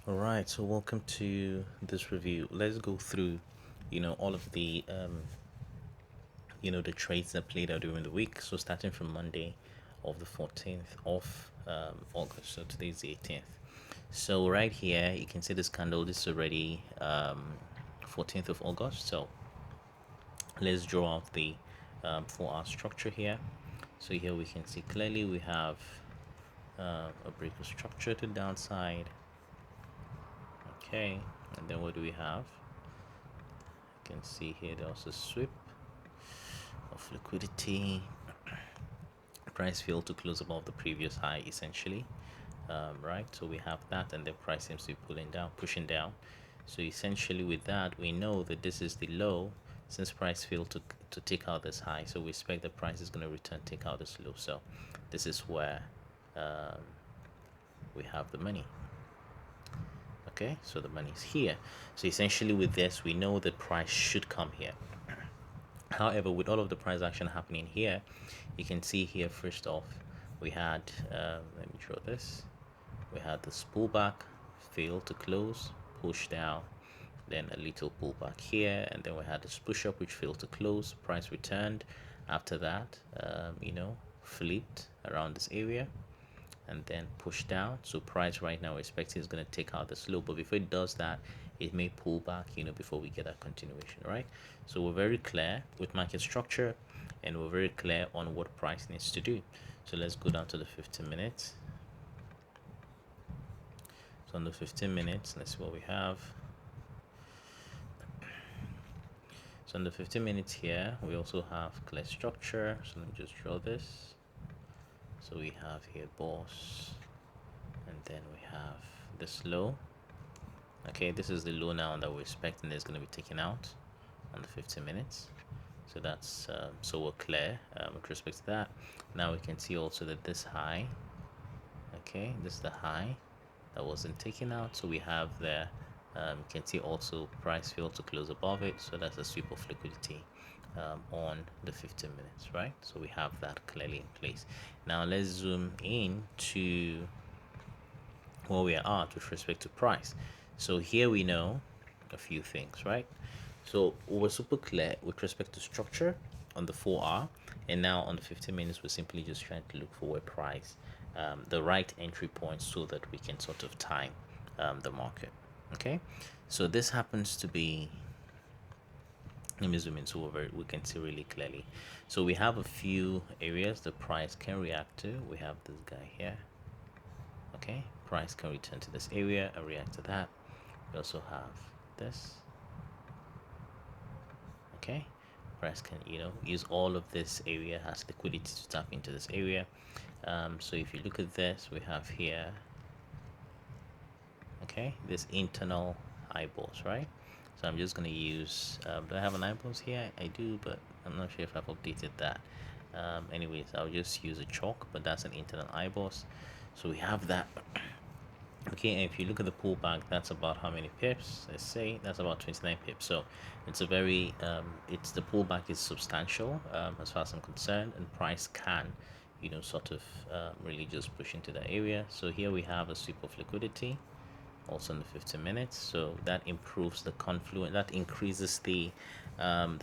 All right, so welcome to this review. Let's go through, all of the, the trades that played out during the week. So starting from Monday of the 14th of August. So today's the 18th. So right here, you can see this candle. This is already 14th of August. So let's draw out the 4-hour structure here. So here we can see clearly we have a break of structure to the downside. Okay, and then what do we have? You can see here there's a sweep of liquidity. Price failed to close above the previous high essentially, right? So we have that, and the price seems to be pulling down, pushing down. So essentially with that, we know that this is the low since price failed to take out this high. So we expect the price is going to return, take out this low. So this is where um, we have the money. Okay, so the money is here. So essentially with this, we know the price should come here. However, with all of the price action happening here, you can see here first off we had let me draw this. We had this pullback, fail to close, push down, then a little pullback here, and then we had this push up which failed to close, price returned after that, flipped around this area and then push down. So price right now we're expecting is going to take out this low, but before it does that, it may pull back, before we get that continuation, right? So we're very clear with market structure, and we're very clear on what price needs to do. So let's go down to the 15 minutes. So on the 15 minutes, let's see what we have. So on the 15 minutes here, we also have clear structure. So let me just draw this. So we have here boss, and then we have this low. Okay, this is the low now that we're expecting is going to be taken out on the 15 minutes. So that's so we're clear with respect to that. Now we can see also that this high, okay, this is the high that wasn't taken out. So we have there, you can see also price failed to close above it. So that's a sweep of liquidity on the 15 minutes, right? So we have that clearly in place. Now let's zoom in to where we are at with respect to price. So here we know a few things, right? So we're super clear with respect to structure on the 4-hour, and now on the 15 minutes we're simply just trying to look for where price, the right entry point, so that we can sort of time the market. Okay, so this happens to be, let me zoom in so we can see really clearly. So we have a few areas the price can react to. We have this guy here. Okay, price can return to this area and react to that. We also have this. Okay, price can use all of this area, has liquidity to tap into this area. So if you look at this, we have here, okay, this internal eyeballs, right? So I'm just going to use, do I have an eyeballs here? I do, but I'm not sure if I've updated that. Anyways, I'll just use a chalk, but that's an internal eyeballs. So we have that. Okay, and if you look at the pullback, that's about how many pips? Let's say that's about 29 pips. So it's a very it's the pullback is substantial as far as I'm concerned, and price can sort of really just push into that area. So here we have a sweep of liquidity also in the 15 minutes. So that improves the confluence, that increases the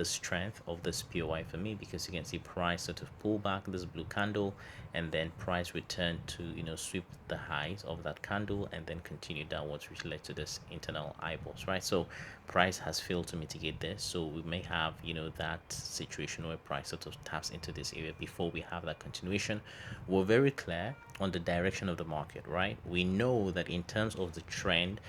strength of this POI for me, because you can see price sort of pull back this blue candle, and then price return to sweep the highs of that candle and then continue downwards, which led to this internal eyeballs, right? So price has failed to mitigate this, so we may have that situation where price sort of taps into this area before we have that continuation. We're very clear on the direction of the market, right? We know that in terms of the trend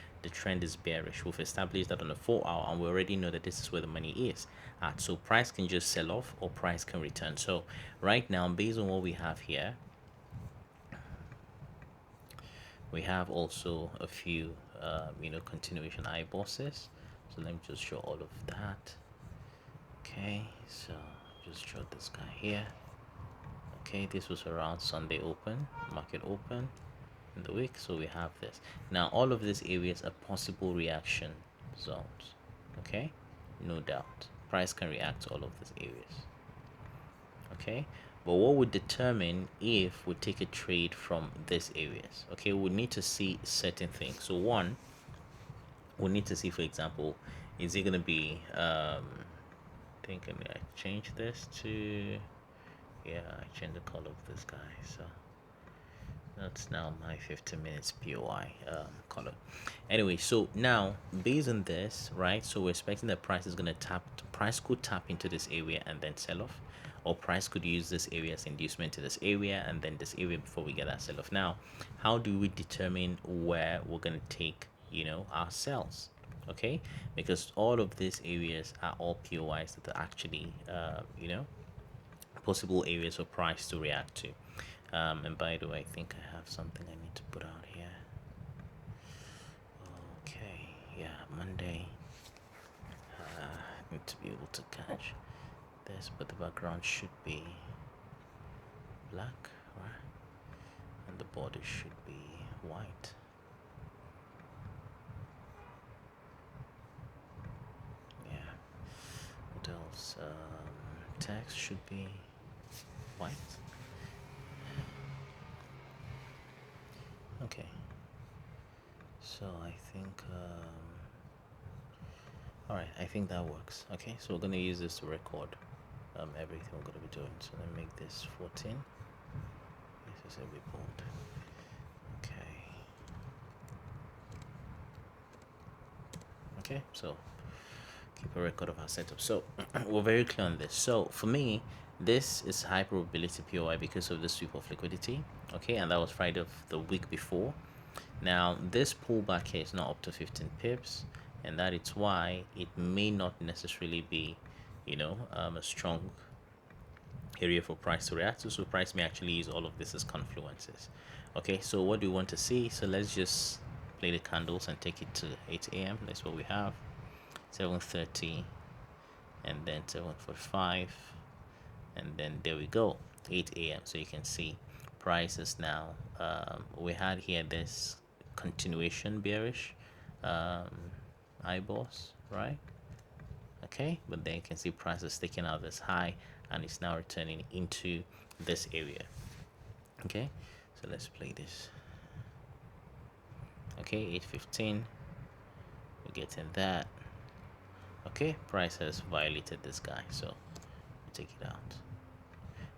is bearish. We've established that on the 4-hour, and we already know that this is where the money is at. So price can just sell off or price can return. So right now, based on what we have here, we have also a few continuation eye bosses. So let me just show all of that. Okay, so just show this guy here. Okay, this was around Sunday open, market open in the week. So we have this. Now all of these areas are possible reaction zones. Okay, no doubt price can react to all of these areas. Okay, but what would determine if we take a trade from these areas? Okay, we need to see certain things. So one, we need to see, for example, is it going to be thinking I change this to, yeah, I change the color of this guy, so that's now my 15 minutes POI color. Anyway, so now based on this, right? So we're expecting that price is gonna price could tap into this area and then sell off, or price could use this area as inducement to this area and then this area before we get our sell off. Now, how do we determine where we're gonna take, our sells? Okay, because all of these areas are all POIs that are actually, possible areas for price to react to. And by the way, I think I have something I need to put out here. Okay, yeah, Monday. Need to be able to catch this, but the background should be black, right? And the border should be white. Yeah. What else? Text should be white. Okay. So I think, all right, I think that works. Okay, so we're gonna use this to record everything we're gonna be doing. So let me make this 14. This is a report. Okay. Okay, so keep a record of our setup. So we're very clear on this. So for me, this is high probability POI because of the sweep of liquidity. Okay, and that was Friday of the week before. Now this pullback here is not up to 15 pips, and that is why it may not necessarily be, a strong area for price to react to. So price may actually use all of this as confluences. Okay, so what do we want to see? So let's just play the candles and take it to 8 a.m. That's what we have. 7:30 and then 7:45, and then there we go, 8 a.m. So you can see price is now, we had here this continuation bearish eyeballs, right? Okay, but then you can see price is sticking out this high and it's now returning into this area. Okay, so let's play this. Okay, 8:15, we're getting that. Okay, price has violated this guy, so we'll take it out.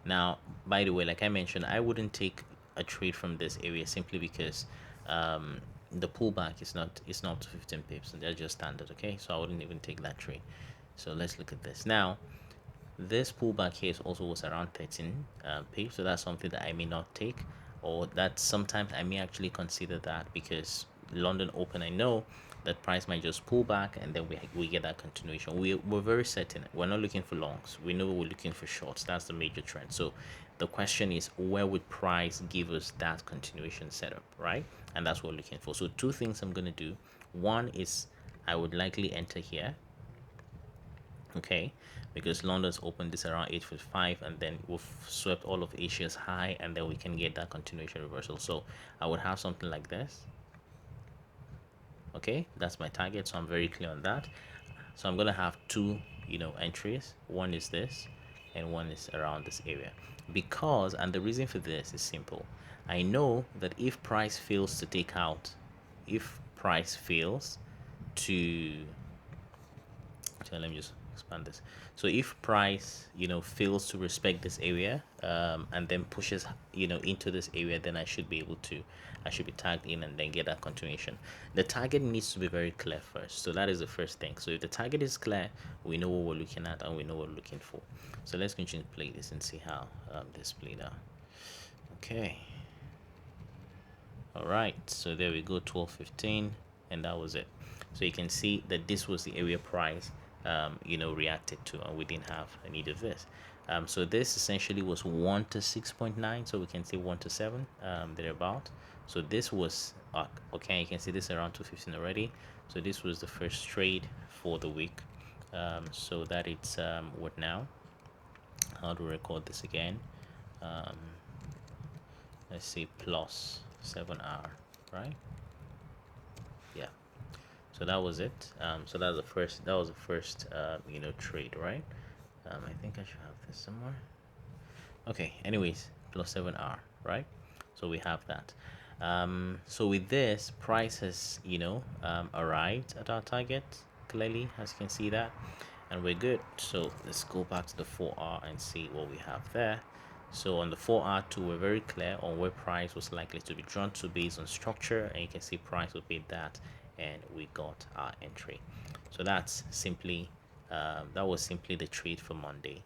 Now, by the way, like I mentioned, I wouldn't take a trade from this area simply because the pullback is not 15 pips, and they're just standard. Okay, so I wouldn't even take that trade. So let's look at this now. This pullback here is also was around 13 pips, so that's something that I may not take, or that sometimes I may actually consider that, because London Open, I know that price might just pull back and then we get that continuation. We're very certain we're not looking for longs, we know we're looking for shorts. That's the major trend. So the question is, where would price give us that continuation setup, right? And that's what we're looking for. So two things I'm going to do. One is I would likely enter here, okay, because London's opened this around 8:45, and then we've swept all of Asia's high, and then we can get that continuation reversal. So I would have something like this. Okay, that's my target, so I'm very clear on that. So I'm gonna have two entries. One is this and one is around this area, because, and the reason for this is simple. I know that if price fails to take out, if price fails to, so let me just expand this. So if price fails to respect this area and then pushes into this area, then I should be tagged in and then get that continuation. The target needs to be very clear first, so that is the first thing. So if the target is clear, we know what we're looking at and we know what we're looking for. So let's continue to play this and see how this played out. Okay, all right, so there we go, 12:15, and that was it. So you can see that this was the area price reacted to, and we didn't have a need of this. So this essentially was 1 to 6.9, so we can say 1 to 7 thereabout. So this was okay, you can see this around 215 already. So this was the first trade for the week. So that it's what now, how to record this again, let's say plus 7 hour, right? Yeah, so that was it. So that was the first trade, right? I think I should have this somewhere. Okay, anyways, plus 7 hour, right? So we have that. So with this, price has, arrived at our target clearly, as you can see that, and we're good. So let's go back to the 4R and see what we have there. So on the 4R2, we're very clear on where price was likely to be drawn to based on structure, and you can see price will be that, and we got our entry. So that's simply that was simply the trade for Monday,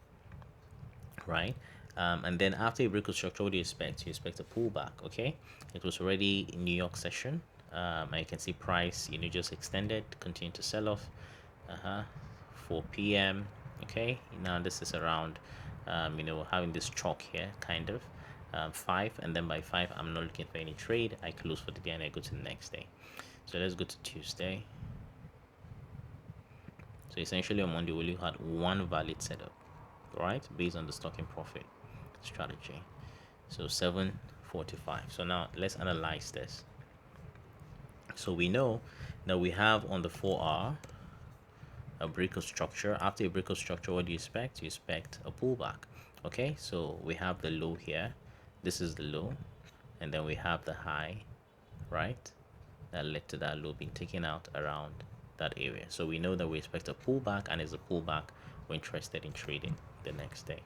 right? And then after a break of structure, what do you expect? You expect a pullback, okay? It was already in New York session, and you can see price, just extended, continue to sell off. 4 p.m. Okay, now this is around, having this chalk here, kind of, 5, and then by 5, I'm not looking for any trade. I close for the day and I go to the next day. So let's go to Tuesday. So essentially on Monday, we only had one valid setup, right, based on the stocking profit strategy. So 745. So now let's analyze this. So we know that we have on the 4R a break of structure. After a break of structure, what do you expect? You expect a pullback. Okay, so we have the low here. This is the low, and then we have the high, right? That led to that low being taken out around that area. So we know that we expect a pullback, and as a pullback, we're interested in trading the next day.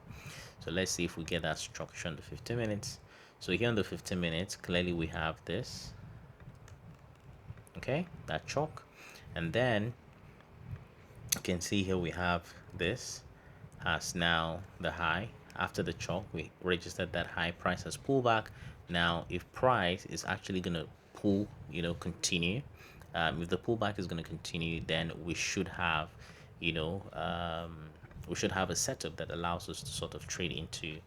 So let's see if we get that structure on the 15 minutes. So here on the 15 minutes, clearly we have this, okay, that chalk, and then you can see here we have this as now the high. After the chalk, we registered that high, price has pullback. Now if price is actually going to pull, continue, if the pullback is going to continue, then we should have, we should have a setup that allows us to sort of trade into,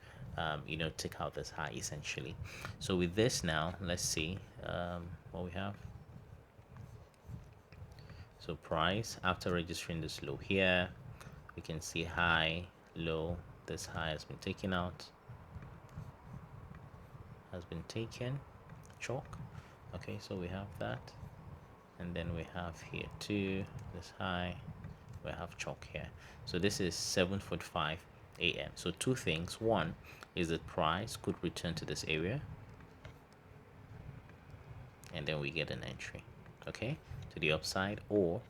take out this high essentially. So with this now, let's see what we have. So price, after registering this low here, we can see high, low. This high has been taken out, has been taken, chalk. Okay, so we have that, and then we have here too this high, we have chalk here. So this is 7:45 a.m. So two things: one is that price could return to this area, and then we get an entry, okay, to the upside, or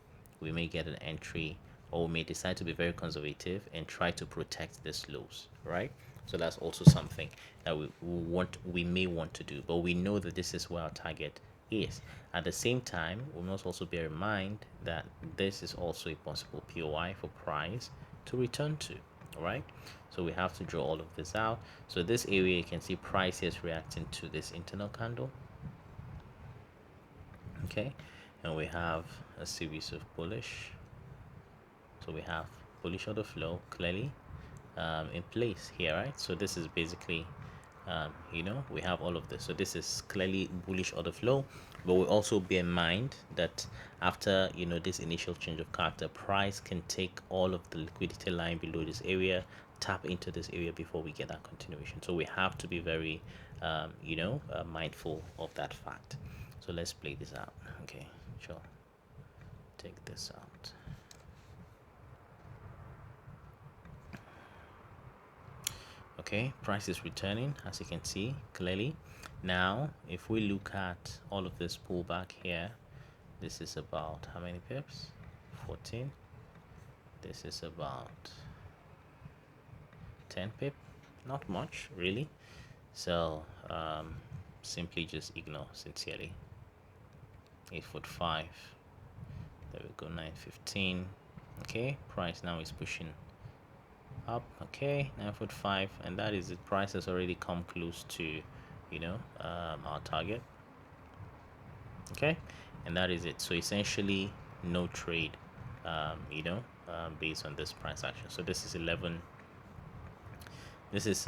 we may get an entry, or we may decide to be very conservative and try to protect this lows, right? So that's also something that we may want to do, but we know that this is where our target is. At the same time, we must also bear in mind that this is also a possible POI for price to return to, all right? So we have to draw all of this out. So this area, you can see price is reacting to this internal candle, okay, and we have a series of bullish. So we have bullish order flow clearly in place here, right? So this is basically we have all of this. So this is clearly bullish order flow, but we also bear in mind that after this initial change of character, price can take all of the liquidity line below this area, tap into this area before we get that continuation. So we have to be very mindful of that fact. So let's play this out. Okay, sure, take this out. Okay, price is returning, as you can see clearly. Now if we look at all of this pullback here, this is about how many pips? 14. This is about 10 pip, not much really. So simply just ignore sincerely. 8.45, there we go, 9.15. okay, price now is pushing up, okay, 9.5, and that is it. Price has already come close to our target, okay, and that is it. So essentially no trade based on this price action. So this is 11, this is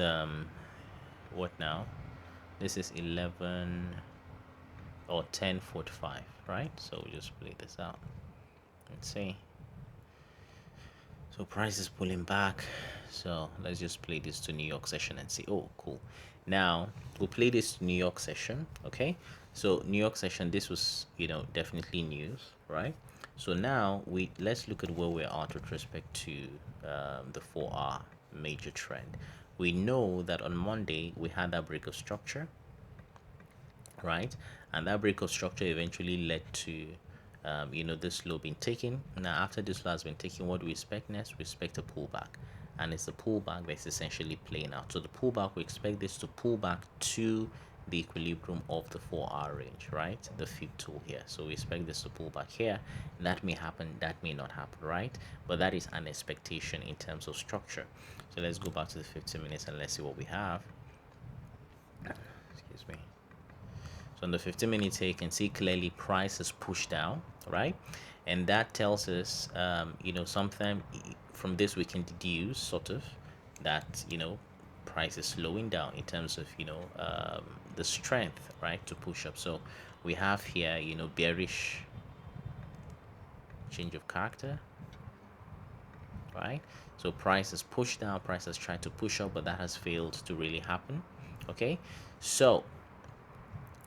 what now, this is 11 or 10.45, right? So we just play this out and see. So price is pulling back. So let's just play this to New York session and see. Oh, cool. Now we'll play this to New York session. Okay. So New York session, this was, definitely news, right? So now let's look at where we're at with respect to the 4R major trend. We know that on Monday we had that break of structure, right? And that break of structure eventually led to this low being taken. Now after this low has been taken, what do we expect next? We expect a pullback, and it's the pullback that's essentially playing out. So the pullback, we expect this to pull back to the equilibrium of the 4-hour range, right? The fib tool here. So we expect this to pull back here. That may happen, that may not happen, right? But that is an expectation in terms of structure. So let's go back to the 15 minutes and let's see what we have. Excuse me. So on the 15 minutes here, you can see clearly price is pushed down, right? And that tells us, something from this we can deduce sort of that, price is slowing down in terms of, the strength, right, to push up. So we have here, bearish change of character, right? So price is pushed down, price has tried to push up, but that has failed to really happen. Okay, so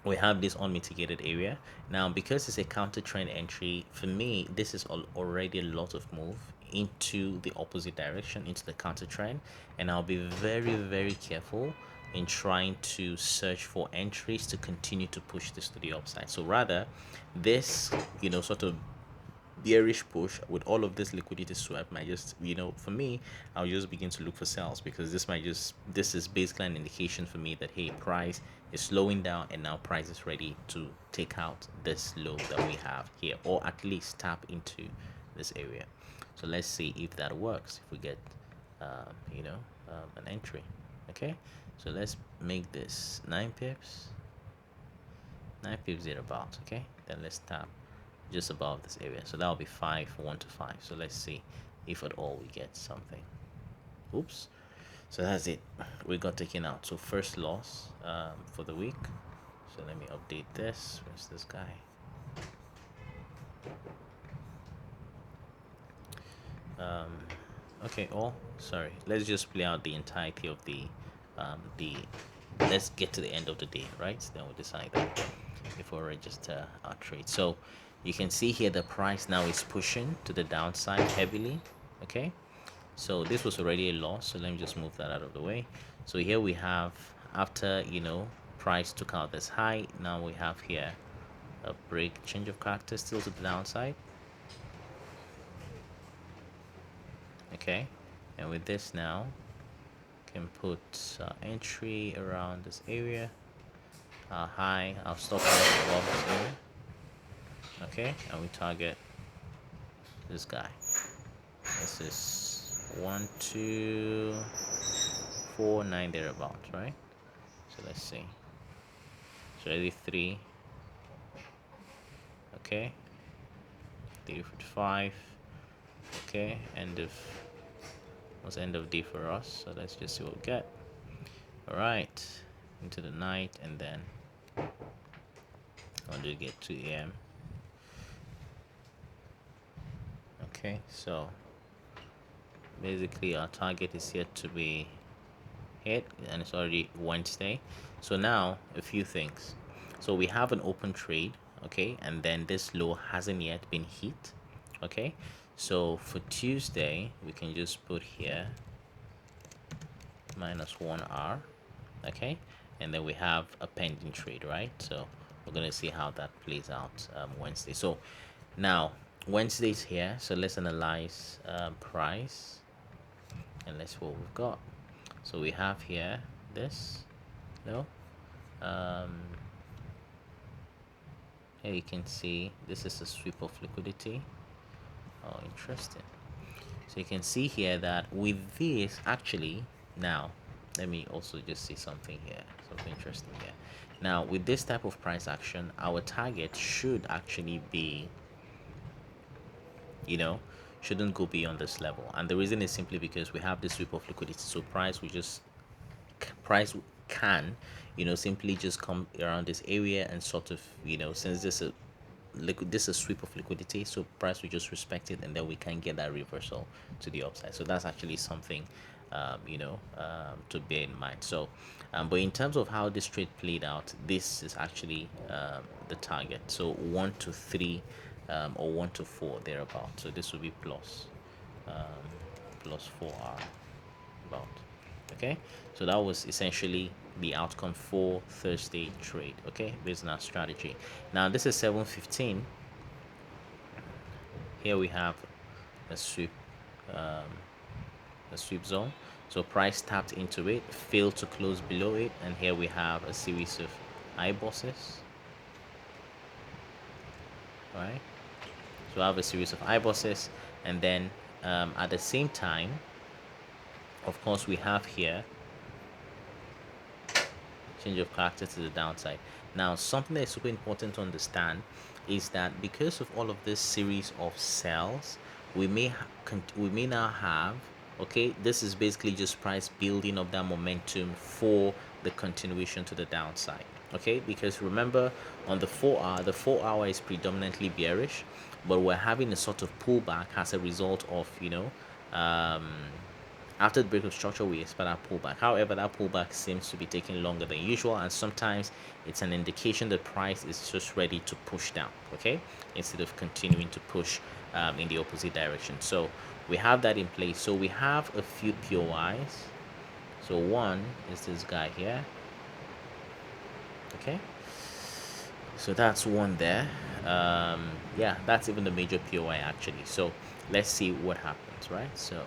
we have this unmitigated area now. Because it's a counter trend entry, for me this is already a lot of move into the opposite direction, into the counter trend, and I'll be very, very careful in trying to search for entries to continue to push this to the upside. So rather, this sort of bearish push with all of this liquidity swept might just, for me, I'll just begin to look for sales, because this is basically an indication for me that, hey, price is slowing down and now price is ready to take out this low that we have here, or at least tap into this area. So let's see if that works, if we get an entry. Okay, so let's make this 9 pips, 9 pips thereabouts. Okay, then let's tap just above this area, so that'll be 5, 1 to 5. So let's see if at all we get something. Oops. So that's it, we got taken out. So first loss for the week. So let me update this. Where's this guy? Okay, sorry, let's just play out the entirety of the let's get to the end of the day, right? Then we'll decide that before we register our trade. So you can see here the price now is pushing to the downside heavily. Okay, so this was already a loss, so let me just move that out of the way. So here we have, after price took out this high, now we have here a break, change of character, still to the downside. Okay, and with this now can put entry around this area, high, I'll stop right above this area. Okay, and we target this guy. This is 1 2 4 9 thereabout, right? So let's see, it's already 3. Okay, 3:55. Okay, end of day for us. So let's just see what we get. All right, into the night, and then when do we get 2 a.m. Okay, so basically our target is yet to be hit, and it's already Wednesday. So now a few things. So we have an open trade, okay, and then this low hasn't yet been hit. Okay, so for Tuesday we can just put here -1 hour. Okay, and then we have a pending trade, right? So we're gonna see how that plays out Wednesday. So now Wednesday's here, so let's analyze price, and let's see what we've got. So we have here this, here you can see this is a sweep of liquidity. Oh, interesting. So you can see here that with this, actually, now let me also just see something here, something interesting here. Now with this type of price action, our target should actually be, shouldn't go beyond this level, and the reason is simply because we have this sweep of liquidity. So price can simply just come around this area and sort of, since this is a sweep of liquidity, so price will just respect it, and then we can get that reversal to the upside. So that's actually something to bear in mind. So but in terms of how this trade played out, this is actually the target. So 1 to 3 or 1 to 4 thereabout. So this will be plus 4 hour about. Okay, so that was essentially the outcome for Thursday trade. Okay, based on our strategy. Now this is 7:15. Here we have a sweep, a sweep zone. So price tapped into it, failed to close below it, and here we have a series of high bosses. All right, so I have a series of high bosses, and then at the same time, of course, we have here change of character to the downside. Now, something that is super important to understand is that because of all of this series of cells, we may now have, okay, this is basically just price building up that momentum for the continuation to the downside. Okay, because remember on the 4 hour is predominantly bearish, but we're having a sort of pullback as a result of after the break of structure, we expect that pullback. However, that pullback seems to be taking longer than usual, and sometimes it's an indication the price is just ready to push down, okay, instead of continuing to push in the opposite direction. So we have that in place. So we have a few POIs. So one is this guy here, okay. So that's one there. Yeah, that's even the major POI actually. So let's see what happens, right? So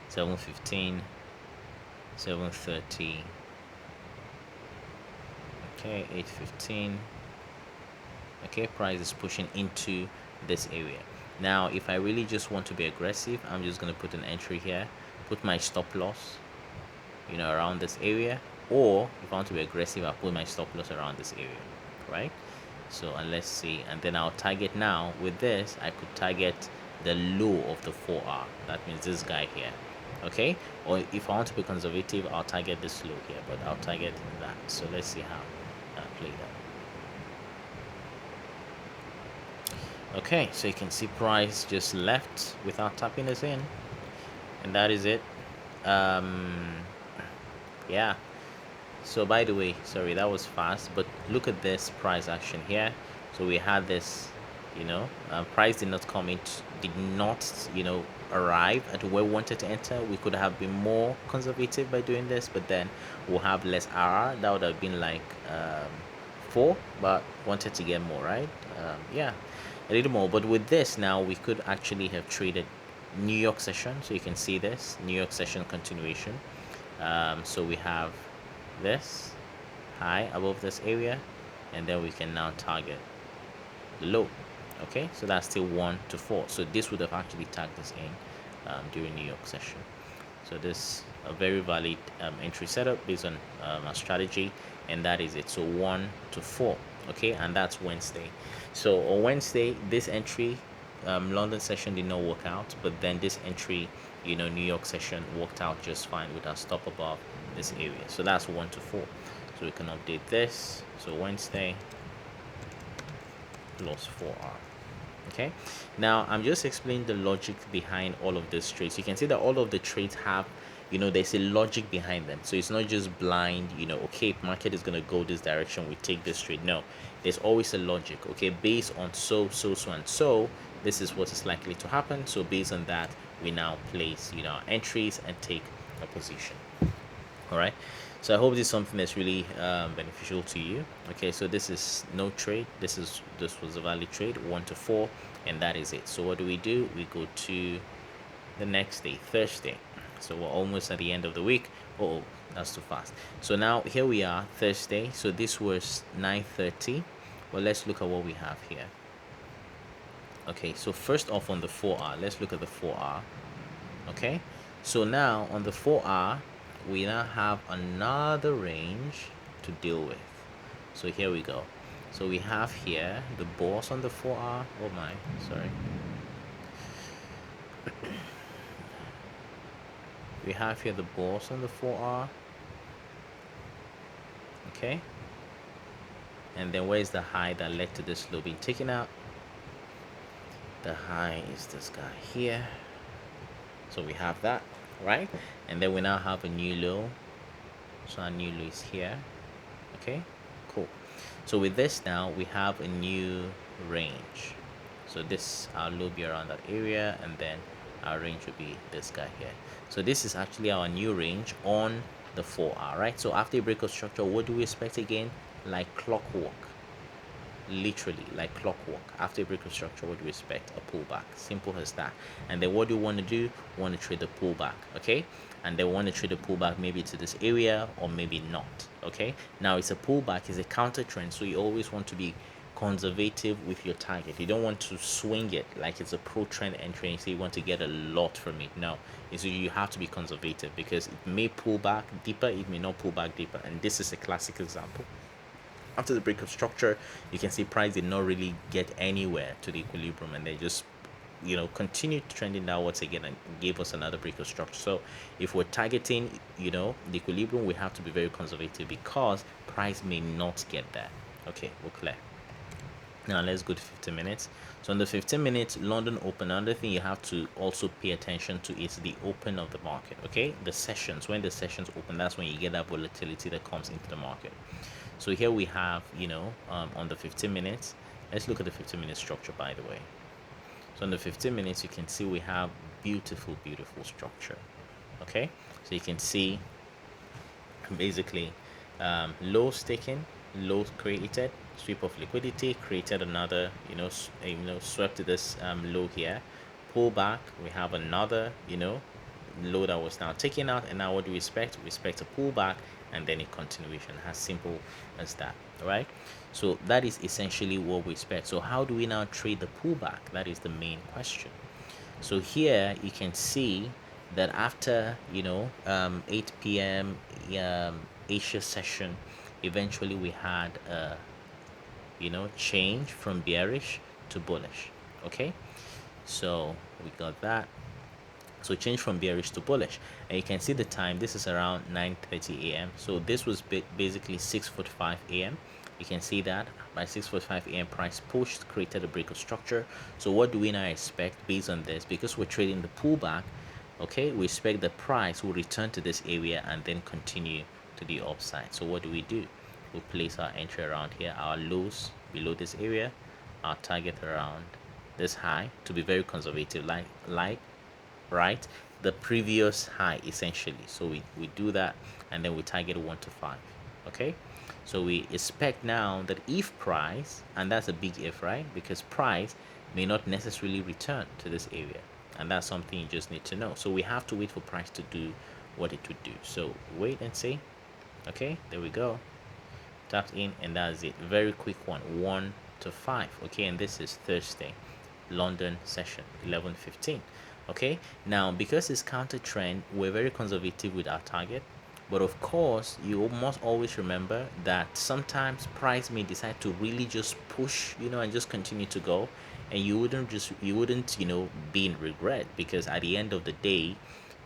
7:15. 7:30. Okay, 8:15. Okay, price is pushing into this area. Now if I really just want to be aggressive, I'm just going to put an entry here, put my stop loss around this area, or if I want to be aggressive, I'll put my stop loss around this area, right? So and let's see, and then I'll target. Now with this I could target the low of the 4 hour. That means this guy here, okay. Or if I want to be conservative, I'll target this low here, but I'll target that. So let's see how that played out. Okay, so you can see price just left without tapping this in, and that is it. Yeah, so by the way, sorry, that was fast, but look at this price action here. So we had this, price did not come in, did not, arrive at where we wanted to enter. We could have been more conservative by doing this, but then we'll have less RR. That would have been like 4, but wanted to get more, right? Yeah, a little more. But with this now, we could actually have traded New York session. So you can see this New York session continuation. So we have this high above this area, and then we can now target the low. Okay, so that's still 1 to 4. So this would have actually tagged this in during New York session. So this a very valid entry setup based on our strategy, and that is it. So 1 to 4. Okay, and that's Wednesday. So on Wednesday, this entry, London session did not work out, but then this entry, New York session worked out just fine with our stop above this area. So that's 1 to 4. So we can update this. So Wednesday plus 4R. Okay, now I'm just explaining the logic behind all of these trades. You can see that all of the trades have, there's a logic behind them. So it's not just blind, okay, market is going to go this direction, we take this trade. No, there's always a logic. Okay, based on so and so, this is what is likely to happen. So based on that, we now place entries and take a position. All right, so I hope this is something that's really beneficial to you. Okay, so this is no trade. This was a valid trade, 1 to 4, and that is it. So what do? We go to the next day, Thursday. So we're almost at the end of the week. Oh, that's too fast. So now here we are, Thursday. So this was 9:30. Well, let's look at what we have here. Okay, so first off on the 4R, let's look at the 4R. Okay, so now on the 4R, we now have another range to deal with. So here we go. So we have here the boss on the 4R. Oh my, sorry. We have here the boss on the 4R. Okay, and then where's the high that led to this low being taken out? The high is this guy here. So we have that, right? And then we now have a new low. So our new low is here. Okay, cool. So with this now, we have a new range. So this, our low be around that area, and then Our range would be this guy here. So this is actually our new range on the 4 hour, right? So after a break of structure, what do we expect again? Like clockwork, literally like clockwork. After a break of structure, what do we expect? A pullback, simple as that. And then what do you want to do? We want to trade the pullback, okay? And then want to trade the pullback maybe to this area or maybe not, okay? Now it's a pullback, it's a counter trend, so you always want to be conservative with your target. You don't want to swing it like it's a pro trend entry and say you want to get a lot from it. No, it's you have to be conservative because it may pull back deeper, it may not pull back deeper, and this is a classic example. After the break of structure, you can see price did not really get anywhere to the equilibrium, and they just continued trending downwards again and gave us another break of structure. So if we're targeting the equilibrium, we have to be very conservative because price may not get there. Okay, we're clear. Now let's go to 15 minutes. So in the 15 minutes London open, another thing you have to also pay attention to is the open of the market. Okay, the sessions, when the sessions open, that's when you get that volatility that comes into the market. So here we have on the 15 minutes, let's look at the 15-minute structure, by the way. So in the 15 minutes you can see we have beautiful structure. Okay, so you can see basically lows taken, lows created, sweep of liquidity, created another swept to this low here, pull back, we have another low that was now taken out, and now what do we expect? We expect a pullback and then a continuation, as simple as that. All right, so that is essentially what we expect. So how do we now trade the pullback? That is the main question. So here you can see that after 8 p.m. Asia session, eventually we had a change from bearish to bullish. Okay, so we got that. So change from bearish to bullish, and you can see the time. This is around 9:30 a.m. So this was basically 6:45 a.m. You can see that by 6:45 a.m. price pushed, created a break of structure. So what do we now expect based on this? Because we're trading the pullback, okay, we expect the price will return to this area and then continue to the upside. So what do? We place our entry around here, our lows below this area, our target around this high, to be very conservative, like right, the previous high essentially. So we do that, and then we target 1 to 5. Okay, so we expect now that if price, and that's a big if, right, because price may not necessarily return to this area, and that's something you just need to know. So we have to wait for price to do what it would do. So wait and see. Okay, there we go, tapped in, and that's it. Very quick one, 1 to 5. Okay, and this is Thursday London session, 11:15. Okay, now because it's counter trend, we're very conservative with our target, but of course you must always remember that sometimes price may decide to really just push and just continue to go, and you wouldn't be in regret, because at the end of the day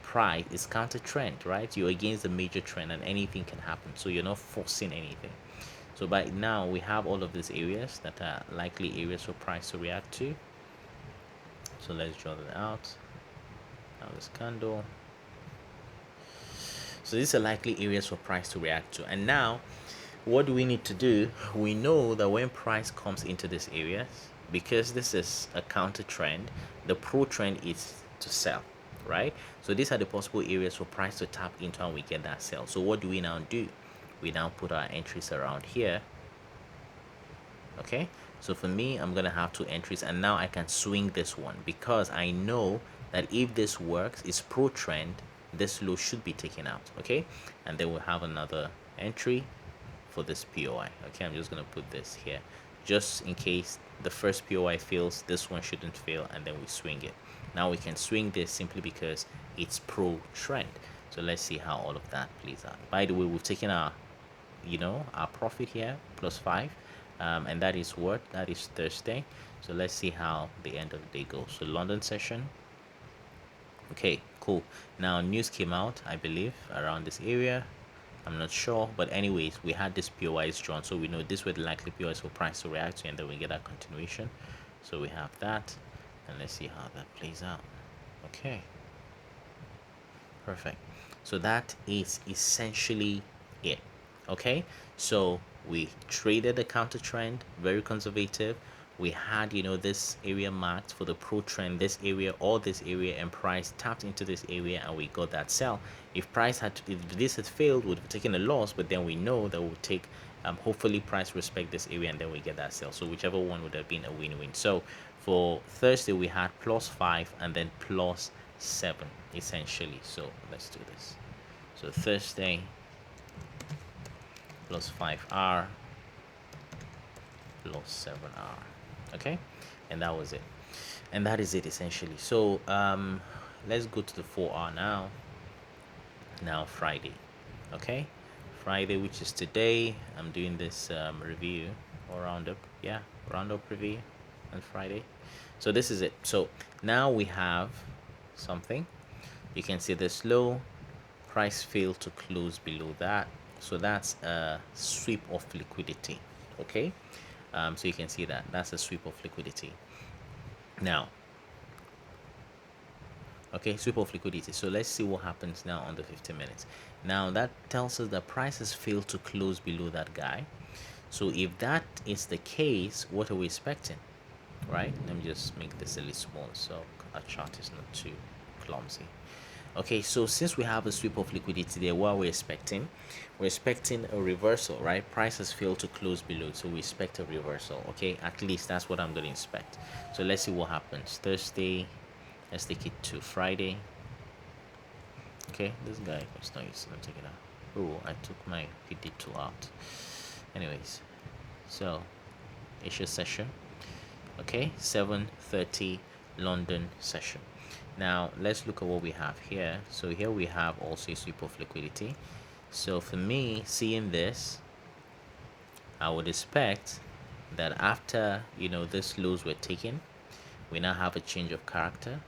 price is counter trend, right? You're against the major trend and anything can happen, so you're not forcing anything. So by now we have all of these areas that are likely areas for price to react to. So let's draw that out. Now this candle. So these are likely areas for price to react to. And now what do we need to do? We know that when price comes into this area, because this is a counter trend, the pro trend is to sell, right? So these are the possible areas for price to tap into, and we get that sell. So what do? We now put our entries around here. Okay, so for me, I'm gonna have 2 entries, and now I can swing this one because I know that if this works, it's pro trend, this low should be taken out. Okay, and then we'll have another entry for this POI. Okay, I'm just gonna put this here just in case the first POI fails, this one shouldn't fail, and then we swing it. Now we can swing this simply because it's pro trend. So let's see how all of that plays out. By the way, we've taken our our profit here, +5, and that is what? That is Thursday. So let's see how the end of the day goes. So London session. Okay, cool. Now news came out, I believe, around this area. I'm not sure, but anyways, we had this POIs drawn, so we know this were the likely POIs for price to react to, and then we get that continuation. So we have that, and let's see how that plays out. Okay, perfect. So that is essentially it. Okay, so we traded the counter trend, very conservative. we had, this area marked for the pro trend, this area or this area, and price tapped into this area and we got that sell. If this had failed, we would have taken a loss, but then we know that we'll take, hopefully price respect this area and then we get that sell. So whichever one would have been a win-win. So for Thursday we had +5 and then +7 essentially. So let's do this. So Thursday +5R +7R. Okay, and that was it, and that is it essentially. So let's go to the 4R now. Friday. Okay, Friday, which is today. I'm doing this review or roundup. Yeah, roundup review on Friday. So this is it. So now we have something. You can see this low price failed to close below that, so that's a sweep of liquidity. Okay, so you can see that that's a sweep of liquidity now. Okay, sweep of liquidity. So let's see what happens now on the 15 minutes. Now that tells us that prices failed to close below that guy. So if that is the case, what are we expecting? Right, let me just make this a little small so our chart is not too clumsy. Okay, so since we have a sweep of liquidity there, what are we expecting? We're expecting a reversal, right? Prices failed to close below, so we expect a reversal. Okay, at least that's what I'm going to expect. So let's see what happens. Thursday, let's take it to Friday. Okay, this guy was nice. Let me take it out. Oh, I took my PD2 out. Anyways, so Asia session. Okay, 7:30 London session. Now let's look at what we have here. So here we have also a sweep of liquidity. So for me, seeing this, I would expect that after this lows were taken, we now have a change of character.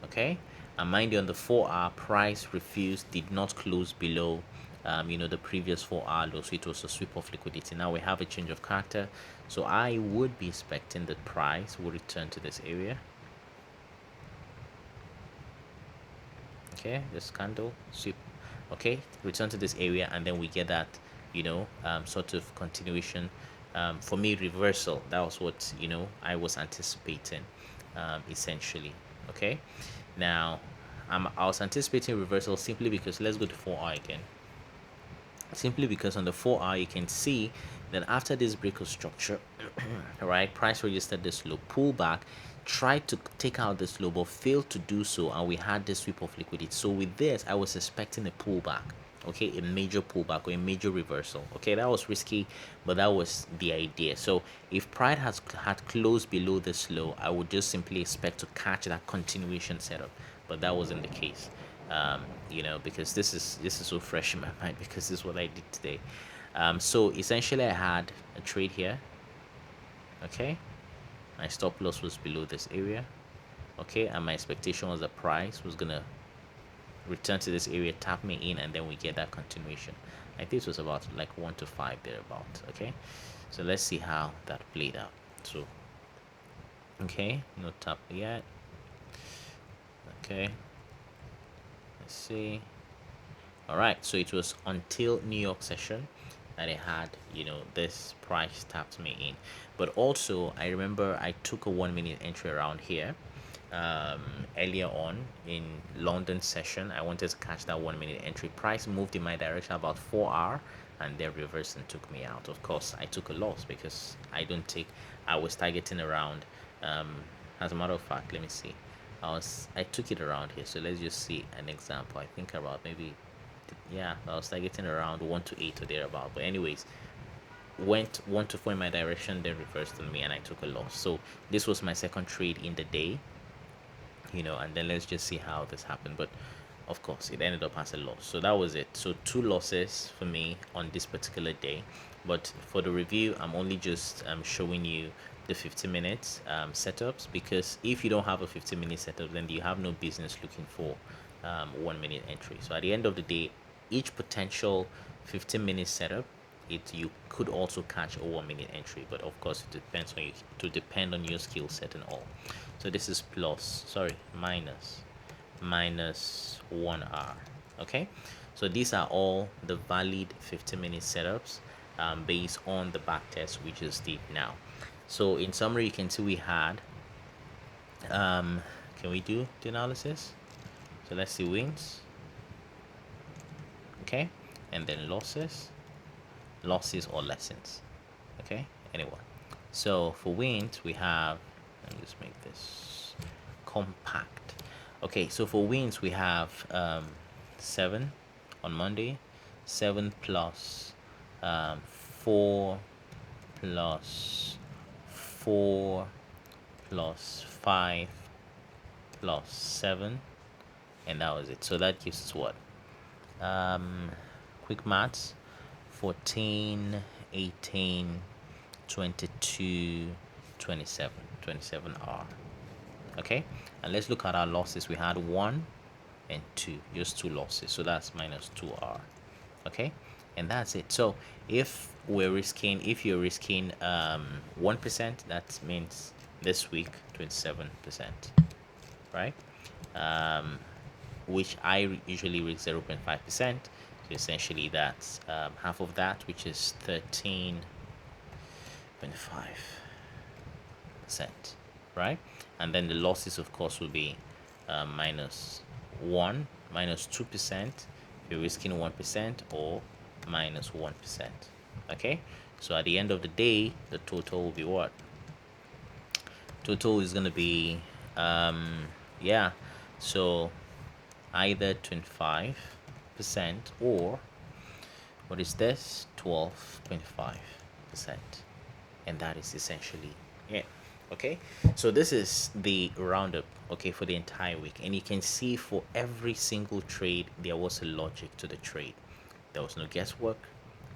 Okay, and mind you, on the 4-hour, price refused, did not close below the previous 4-hour low, so it was a sweep of liquidity. Now we have a change of character, so I would be expecting that price will return to this area. Okay, this candle sweep, okay, return to this area, and then we get that sort of continuation, for me reversal. That was what I was anticipating, essentially. Okay, now I was anticipating reversal simply because, let's go to 4-hour again. Simply because on the 4-hour you can see that after this break of structure, right, price registered this low pullback, tried to take out this low but failed to do so, and we had this sweep of liquidity. So with this, I was expecting a pullback. Okay, a major pullback or a major reversal. Okay, that was risky, but that was the idea. So if pride had closed below this low, I would just simply expect to catch that continuation setup, but that wasn't the case. Because this is so fresh in my mind, because this is what I did today. So essentially I had a trade here. Okay, my stop loss was below this area. Okay, and my expectation was the price was gonna return to this area, tap me in, and then we get that continuation. I think it was about like 1 to 5 thereabout. Okay, so let's see how that played out. So okay, no tap yet. Okay, let's see. All right, so it was until New York session that I had this price tapped me in. But also I remember I took a 1-minute entry around here earlier on in London session. I wanted to catch that 1-minute entry. Price moved in my direction about 4-hour and then reversed and took me out. Of course I took a loss because I was targeting around, as a matter of fact, let me see, I took it around here. So let's just see an example. I think about maybe, yeah, I was targeting around 1 to 8 or thereabout. But anyways, went 1 to 4 in my direction, then reversed on me and I took a loss. So this was my second trade in the day, and then let's just see how this happened. But of course it ended up as a loss, so that was it. So 2 losses for me on this particular day. But for the review, I'm only just showing you the 15 minutes setups, because if you don't have a 15-minute setup, then you have no business looking for 1-minute entry. So at the end of the day, each potential 15-minute setup, you could also catch a 1-minute entry, but of course it depends on you, to depend on your skill set and all. So this is minus 1 hour. Okay, so these are all the valid 15-minute setups. based on the back test we just did now. So in summary, you can see we had, can we do the analysis? So let's see wins, okay, and then losses or lessons, okay, anyone. So for wins we have, let me just make this compact. Okay, so for wins we have 7 on Monday, 7 plus 4 plus 4 plus 5 plus 7, and that was it. So that gives us what? Quick maths: 14, 18, 22, 27. 27R. Okay, and let's look at our losses. We had 1 and 2, just 2 losses, so that's minus 2R. Okay, and that's it. So if you're risking 1%, that means this week 27%, right? Which I usually risk 0.5%. So essentially that's half of that, which is 13.5%, right? And then the losses, of course, will be minus 1, minus 2% if you're risking 1%, or minus 1%. Okay, so at the end of the day, the total will be what? Total is going to be, yeah, so either 25% or what is this? 12.5%. And that is essentially it. Okay, so this is the roundup, okay, for the entire week, and you can see for every single trade there was a logic to the trade. There was no guesswork,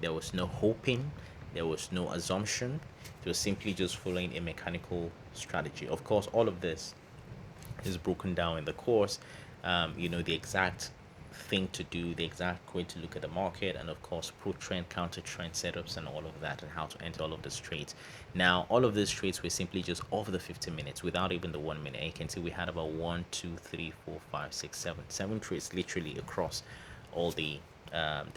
there was no hoping, there was no assumption. It was simply just following a mechanical strategy. Of course, all of this is broken down in the course. The exact thing to do, the exact way to look at the market, and of course pro trend, counter trend setups, and all of that, and how to enter all of these trades. Now all of these trades were simply just over the 15 minutes without even the 1 minute. And you can see we had about 1, 2, 3, 4, 5, 6, 7 trades literally across all the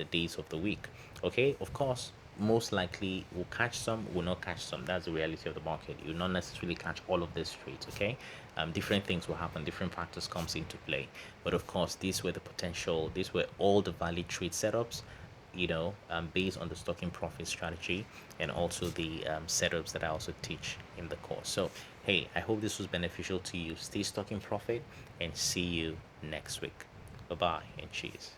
days of the week. Okay, of course, most likely will catch some, will not catch some. That's the reality of the market. You will not necessarily catch all of these trades. Okay, different things will happen, different factors comes into play. But of course, these were all the valid trade setups, based on the stocking profit strategy, and also the setups that I also teach in the course. So hey, I hope this was beneficial to you. Stay stocking profit, and see you next week. Bye bye and cheers.